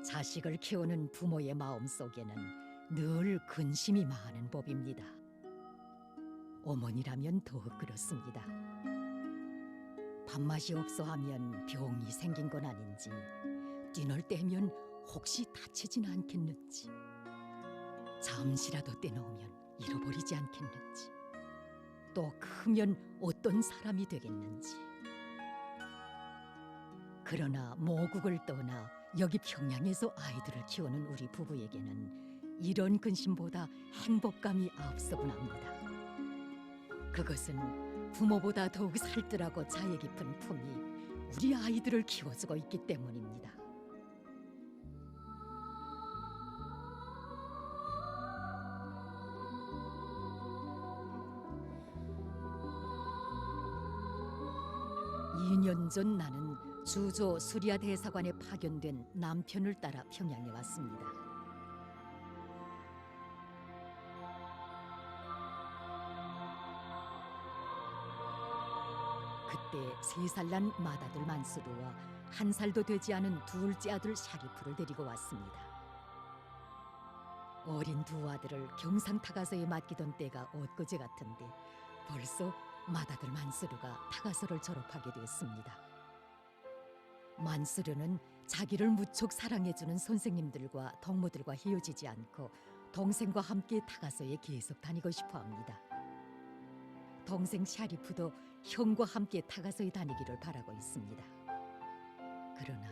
자식을 키우는 부모의 마음 속에는 늘 근심이 많은 법입니다. 어머니라면 더욱 그렇습니다. 밥맛이 없어 하면 병이 생긴 건 아닌지, 뛰놀 때면 혹시 다치진 않겠는지, 잠시라도 떼놓으면 잃어버리지 않겠는지, 또 크면 어떤 사람이 되겠는지. 그러나 모국을 떠나 여기 평양에서 아이들을 키우는 우리 부부에게는 이런 근심보다 행복감이 앞서곤 합니다. 그것은 부모보다 더욱 살뜰하고 자애 깊은 품이 우리 아이들을 키워주고 있기 때문입니다. (2년) 전 나는 주조 수리아 대사관에 파견된 남편을 따라 평양에 왔습니다. 그때 3살 난 맏아들 만수르와 1살도 되지 않은 둘째 아들 샤리프를 데리고 왔습니다. 어린 두 아들을 경상타가서에 맡기던 때가 엊그제 같은데 벌써 맏아들 만수르가 타가서를 졸업하게 됐습니다. 만수르는 자기를 무척 사랑해주는 선생님들과 동무들과 헤어지지 않고 동생과 함께 타가서에 계속 다니고 싶어합니다. 동생 샤리프도 형과 함께 타가서에 다니기를 바라고 있습니다. 그러나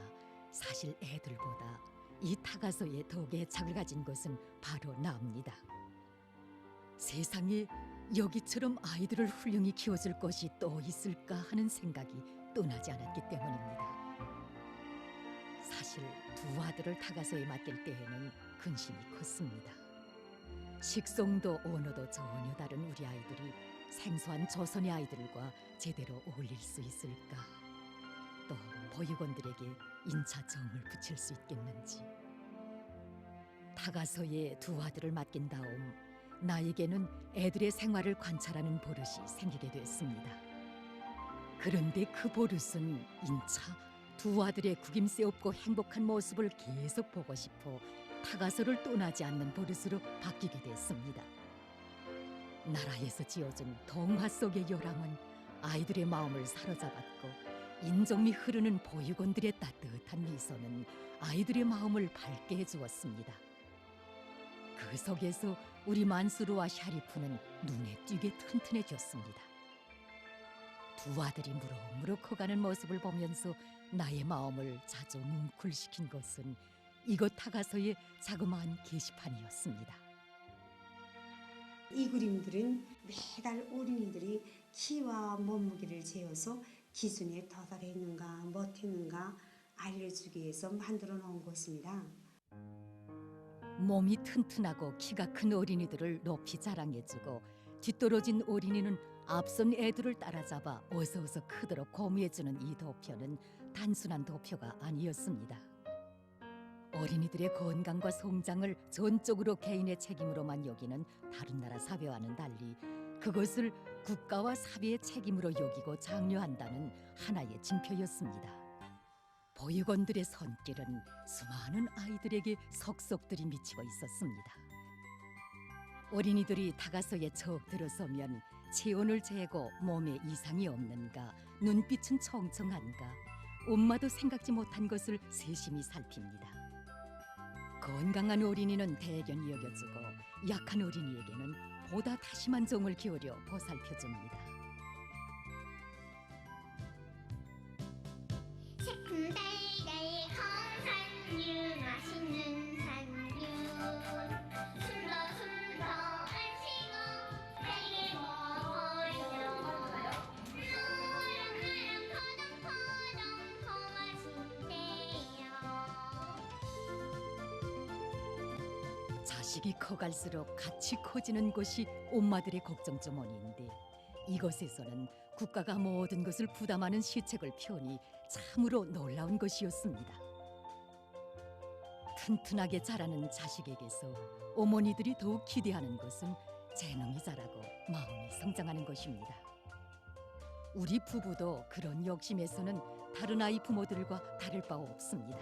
사실 애들보다 이 타가서에 더욱 애착을 가진 것은 바로 나입니다. 세상에 여기처럼 아이들을 훌륭히 키워줄 것이 또 있을까 하는 생각이 떠나지 않았기 때문입니다. 사실 두 아들을 타가서에 맡길 때에는 근심이 컸습니다. 식성도 언어도 전혀 다른 우리 아이들이 생소한 조선의 아이들과 제대로 어울릴 수 있을까? 또 보육원들에게 인차 정을 붙일 수 있겠는지. 타가서에 두 아들을 맡긴 다음 나에게는 애들의 생활을 관찰하는 버릇이 생기게 됐습니다. 그런데 그 버릇은 인차 두 아들의 구김새 없고 행복한 모습을 계속 보고 싶어 타가서를 떠나지 않는 버릇으로 바뀌게 됐습니다. 나라에서 지어준 동화 속의 요람은 아이들의 마음을 사로잡았고 인정미 흐르는 보육원들의 따뜻한 미소는 아이들의 마음을 밝게 해주었습니다. 그 속에서 우리 만수르와 샤리프는 눈에 띄게 튼튼해졌습니다. 두 아들이 무럭무럭 커가는 모습을 보면서 나의 마음을 자주 뭉클시킨 것은 이곳 타가서의 자그마한 게시판이었습니다. 이 그림들은 매달 어린이들이 키와 몸무게를 재어서 기준에 도달했는가 못했는가 알려주기 위해서 만들어 놓은 것입니다. 몸이 튼튼하고 키가 큰 어린이들을 높이 자랑해주고 뒤떨어진 어린이는 앞선 애들을 따라잡아 어서 크도록 고무해주는 이 도표는 단순한 도표가 아니었습니다. 어린이들의 건강과 성장을 전적으로 개인의 책임으로만 여기는 다른 나라 사회와는 달리 그것을 국가와 사회의 책임으로 여기고 장려한다는 하나의 징표였습니다. 보육원들의 손길은 수많은 아이들에게 속속들이 미치고 있었습니다. 어린이들이 타가서에 척 들어서면 체온을 재고 몸에 이상이 없는가, 눈빛은 청청한가, 엄마도 생각지 못한 것을 세심히 살핍니다. 건강한 어린이는 대견히 여겨주고 약한 어린이에게는 보다 다심한 정을 기울여 보살펴줍니다. 새콤달달 강산유 맛있는 산유 술도 안시고 달게 먹어요. 노랑 포동포동 고맛인데요. 자식이 커갈수록 같이 커지는 것이 엄마들의 걱정점원인데 이것에서는 국가가 모든 것을 부담하는 시책을 펴니 참으로 놀라운 것이었습니다. 튼튼하게 자라는 자식에게서 어머니들이 더욱 기대하는 것은 재능이 자라고 마음이 성장하는 것입니다. 우리 부부도 그런 욕심에서는 다른 아이 부모들과 다를 바 없습니다.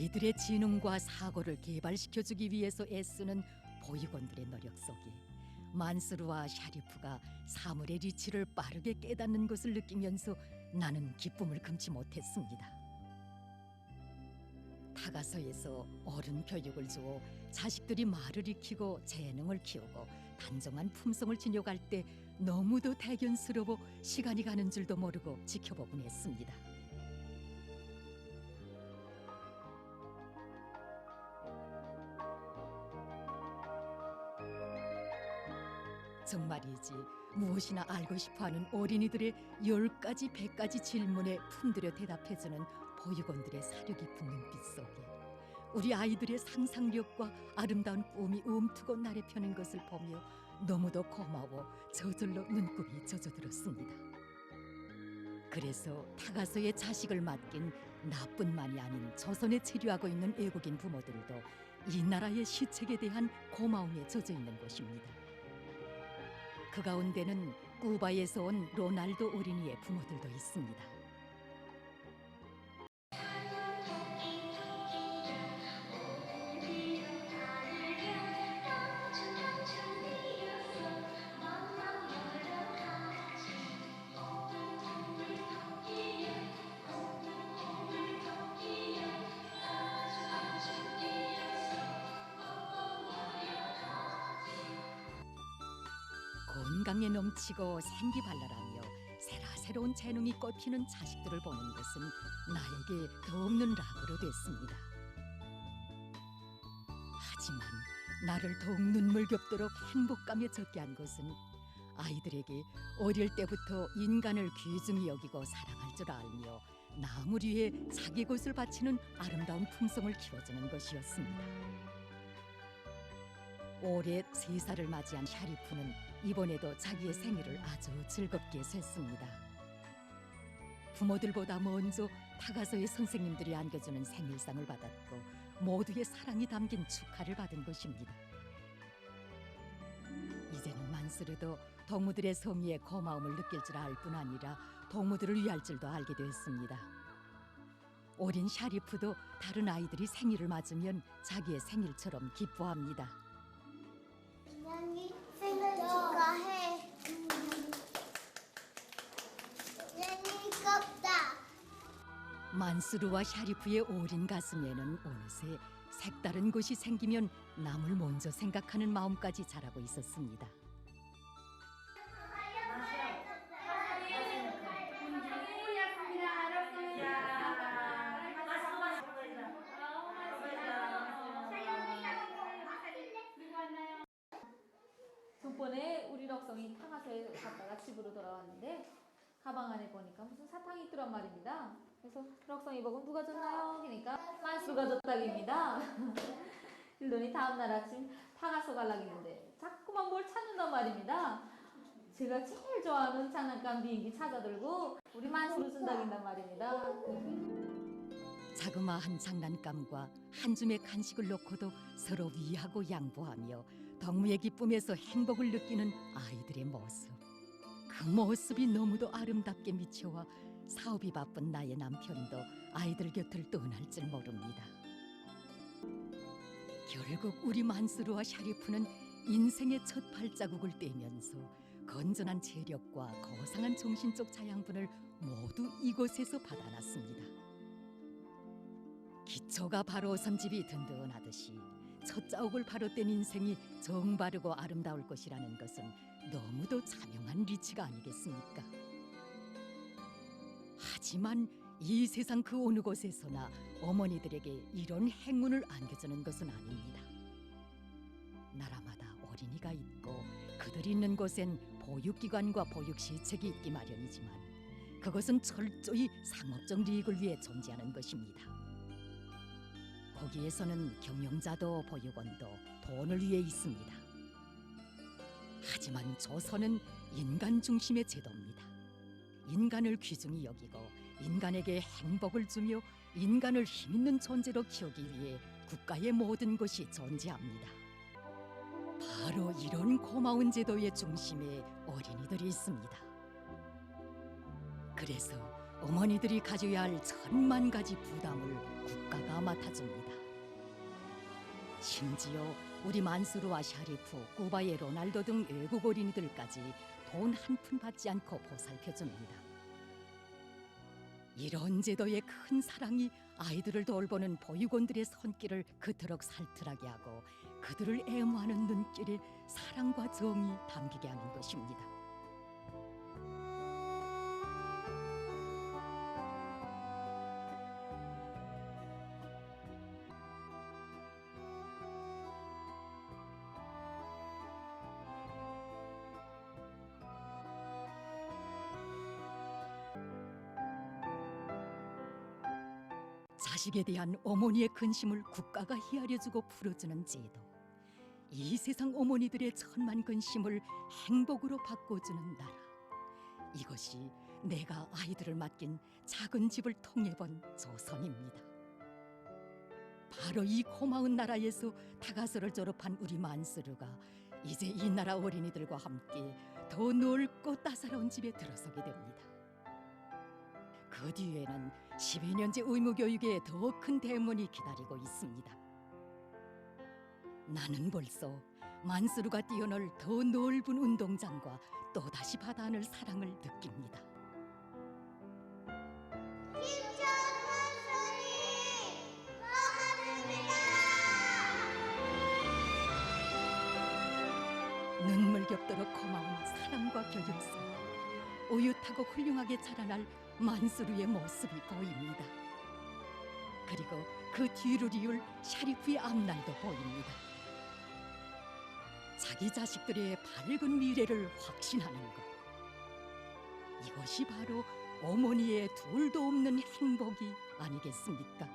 아이들의 지능과 사고를 개발시켜주기 위해서 애쓰는 보육원들의 노력 속에 만스루와 샤리프가 사물의 리치를 빠르게 깨닫는 것을 느끼면서 나는 기쁨을 금치 못했습니다. 타가서에서 어른 교육을 주어 자식들이 말을 익히고 재능을 키우고 단정한 품성을 지녀갈 때 너무도 대견스러워 시간이 가는 줄도 모르고 지켜보곤 했습니다. 정말이지 무엇이나 알고 싶어하는 어린이들의 10가지 100가지 질문에 품들여 대답해주는 보육원들의 사려 깊은 눈빛 속에 우리 아이들의 상상력과 아름다운 꿈이 움트고 날에 펴는 것을 보며 너무도 고마워 저절로 눈곱이 젖어들었습니다. 그래서 타가서의 자식을 맡긴 나뿐만이 아닌 조선에 체류하고 있는 외국인 부모들도 이 나라의 시책에 대한 고마움에 젖어 있는 것입니다. 그 가운데는 쿠바에서 온 로날도 어린이의 부모들도 있습니다. 건강에 넘치고 생기발랄하며 새로운 재능이 꽃피는 자식들을 보는 것은 나에게 더없는 락으로 됐습니다. 하지만 나를 더욱 눈물겹도록 행복감에 젖게 한 것은 아이들에게 어릴 때부터 인간을 귀중히 여기고 사랑할 줄 알며 남을 위해 자기 것을 바치는 아름다운 품성을 키워주는 것이었습니다. 올해 3살을 맞이한 샤리프는 이번에도 자기의 생일을 아주 즐겁게 샜습니다. 부모들보다 먼저 타가서의 선생님들이 안겨주는 생일상을 받았고 모두의 사랑이 담긴 축하를 받은 것입니다. 이제는 만스르도 동무들의 성의에 고마움을 느낄 줄 알 뿐 아니라 동무들을 위할 줄도 알게 되었습니다. 어린 샤리프도 다른 아이들이 생일을 맞으면 자기의 생일처럼 기뻐합니다. 민영이 생일 축하해. 민영이 껍다. 만스루와 샤리프의 어린 가슴에는 어느새 색다른 것이 생기면 남을 먼저 생각하는 마음까지 자라고 있었습니다. 전번에 우리 럭성이 타가서에 갔다가 집으로 돌아왔는데 가방 안에 보니까 무슨 사탕이 있더란 말입니다. 그래서 럭성이 보고 누가 줬나요? 그러니까 만수가 줬다깁니다. 그러더니 다음날 아침 타가서 가려고 자꾸만 뭘 찾는단 말입니다. 제가 제일 좋아하는 장난감 비행기 찾아들고 우리 만수를 준다긴단 말입니다. 자그마한 장난감과 한 줌의 간식을 놓고도 서로 위하고 양보하며 덕무의 기쁨에서 행복을 느끼는 아이들의 모습. 그 모습이 너무도 아름답게 미쳐와 사업이 바쁜 나의 남편도 아이들 곁을 떠날 줄 모릅니다. 결국 우리 만스루와 샤리프는 인생의 첫 발자국을 떼면서 건전한 체력과 거상한 정신적 자양분을 모두 이곳에서 받아놨습니다. 기초가 바로 선집이 든든하듯이 첫 자옥을 바로 뗀 인생이 정바르고 아름다울 것이라는 것은 너무도 자명한 리치가 아니겠습니까? 하지만 이 세상 그 어느 곳에서나 어머니들에게 이런 행운을 안겨주는 것은 아닙니다. 나라마다 어린이가 있고 그들이 있는 곳엔 보육기관과 보육시책이 있기 마련이지만 그것은 철저히 상업적利益을 위해 존재하는 것입니다. 거기에서는 경영자도 보육원도 돈을 위해 있습니다. 하지만 조선은 인간 중심의 제도입니다. 인간을 귀중히 여기고 인간에게 행복을 주며 인간을 힘있는 존재로 키우기 위해 국가의 모든 것이 존재합니다. 바로 이런 고마운 제도의 중심에 어린이들이 있습니다. 그래서 어머니들이 가져야 할 10,000가지 부담을 국가가 맡아줍니다. 심지어 우리 만수르와 샤리프, 쿠바의 로날도 등 외국 어린이들까지 돈 한 푼 받지 않고 보살펴줍니다. 이런 제도의 큰 사랑이 아이들을 돌보는 보육원들의 손길을 그토록 살뜰하게 하고 그들을 애무하는 눈길에 사랑과 정이 담기게 하는 것입니다. 자식에 대한 어머니의 근심을 국가가 헤아려주고 풀어주는 제도. 이 세상 어머니들의 천만 근심을 행복으로 바꿔주는 나라. 이것이 내가 아이들을 맡긴 작은 집을 통해본 조선입니다. 바로 이 고마운 나라에서 다가서를 졸업한 우리 만수르가 이제 이 나라 어린이들과 함께 더 넓고 따사로운 집에 들어서게 됩니다. 그 뒤에는 12년제 의무교육의 더 큰 대문이 기다리고 있습니다. 나는 벌써 만수르가 뛰어놀 더 넓은 운동장과 또다시 바다 하늘 사랑을 느낍니다. 김천 선생님, 반갑습니다. 눈물 겹도록 고마운 사랑과 교육 속 오얏하고 훌륭하게 자라날 만수르의 모습이 보입니다. 그리고 그 뒤를 이을 샤리프의 앞날도 보입니다. 자기 자식들의 밝은 미래를 확신하는 것. 이것이 바로 어머니의 둘도 없는 행복이 아니겠습니까?